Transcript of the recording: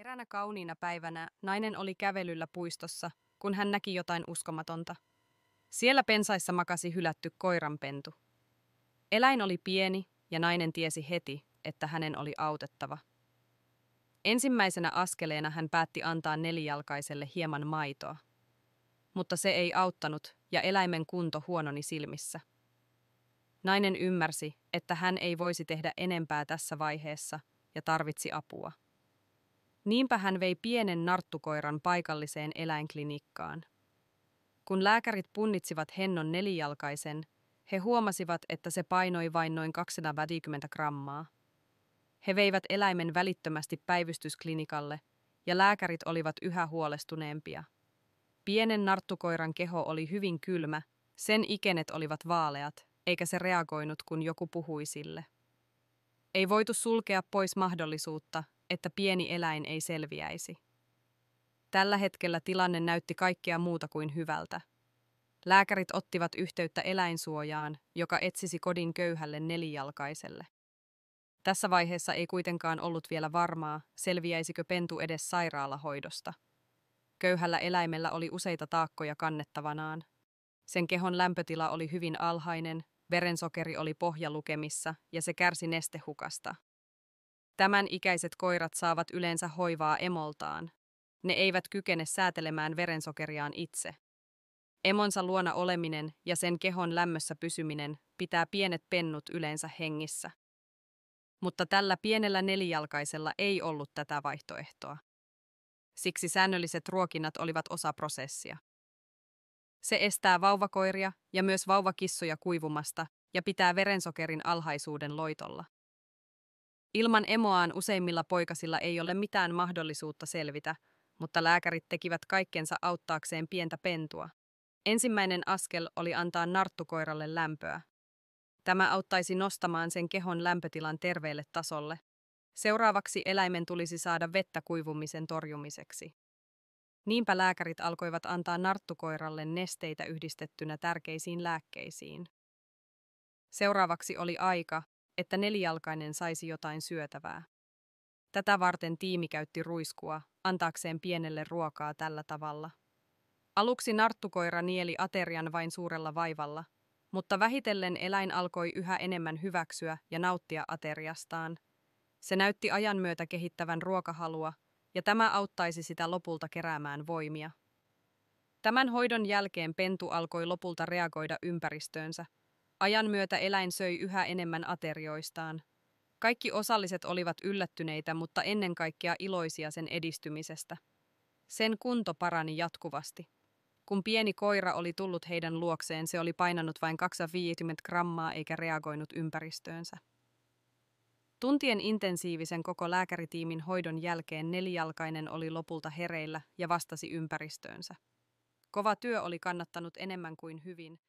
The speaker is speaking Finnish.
Eräänä kauniina päivänä nainen oli kävelyllä puistossa, kun hän näki jotain uskomatonta. Siellä pensaissa makasi hylätty koiranpentu. Eläin oli pieni ja nainen tiesi heti, että hänen oli autettava. Ensimmäisenä askeleena hän päätti antaa nelijalkaiselle hieman maitoa. Mutta se ei auttanut ja eläimen kunto huononi silmissä. Nainen ymmärsi, että hän ei voisi tehdä enempää tässä vaiheessa ja tarvitsi apua. Niinpä hän vei pienen narttukoiran paikalliseen eläinklinikkaan. Kun lääkärit punnitsivat hennon nelijalkaisen, he huomasivat, että se painoi vain noin 250 grammaa. He veivät eläimen välittömästi päivystysklinikalle, ja lääkärit olivat yhä huolestuneempia. Pienen narttukoiran keho oli hyvin kylmä, sen ikenet olivat vaaleat, eikä se reagoinut, kun joku puhui sille. Ei voitu sulkea pois mahdollisuutta, että pieni eläin ei selviäisi. Tällä hetkellä tilanne näytti kaikkea muuta kuin hyvältä. Lääkärit ottivat yhteyttä eläinsuojaan, joka etsisi kodin köyhälle nelijalkaiselle. Tässä vaiheessa ei kuitenkaan ollut vielä varmaa, selviäisikö pentu edes sairaalahoidosta. Köyhällä eläimellä oli useita taakkoja kannettavanaan. Sen kehon lämpötila oli hyvin alhainen, verensokeri oli pohjalukemissa ja se kärsi nestehukasta. Tämän ikäiset koirat saavat yleensä hoivaa emoltaan. Ne eivät kykene säätelemään verensokeriaan itse. Emonsa luona oleminen ja sen kehon lämmössä pysyminen pitää pienet pennut yleensä hengissä. Mutta tällä pienellä nelijalkaisella ei ollut tätä vaihtoehtoa. Siksi säännölliset ruokinnat olivat osa prosessia. Se estää vauvakoiria ja myös vauvakissoja kuivumasta ja pitää verensokerin alhaisuuden loitolla. Ilman emoaan useimmilla poikasilla ei ole mitään mahdollisuutta selvitä, mutta lääkärit tekivät kaikkensa auttaakseen pientä pentua. Ensimmäinen askel oli antaa narttukoiralle lämpöä. Tämä auttaisi nostamaan sen kehon lämpötilan terveelle tasolle. Seuraavaksi eläimen tulisi saada vettä kuivumisen torjumiseksi. Niinpä lääkärit alkoivat antaa narttukoiralle nesteitä yhdistettynä tärkeisiin lääkkeisiin. Seuraavaksi oli aika, että nelijalkainen saisi jotain syötävää. Tätä varten tiimi käytti ruiskua, antaakseen pienelle ruokaa tällä tavalla. Aluksi narttukoira nieli aterian vain suurella vaivalla, mutta vähitellen eläin alkoi yhä enemmän hyväksyä ja nauttia ateriastaan. Se näytti ajan myötä kehittävän ruokahalua, ja tämä auttaisi sitä lopulta keräämään voimia. Tämän hoidon jälkeen pentu alkoi lopulta reagoida ympäristöönsä. Ajan myötä eläin söi yhä enemmän aterioistaan. Kaikki osalliset olivat yllättyneitä, mutta ennen kaikkea iloisia sen edistymisestä. Sen kunto parani jatkuvasti. Kun pieni koira oli tullut heidän luokseen, se oli painanut vain 250 grammaa eikä reagoinut ympäristöönsä. Tuntien intensiivisen koko lääkäritiimin hoidon jälkeen nelijalkainen oli lopulta hereillä ja vastasi ympäristöönsä. Kova työ oli kannattanut enemmän kuin hyvin.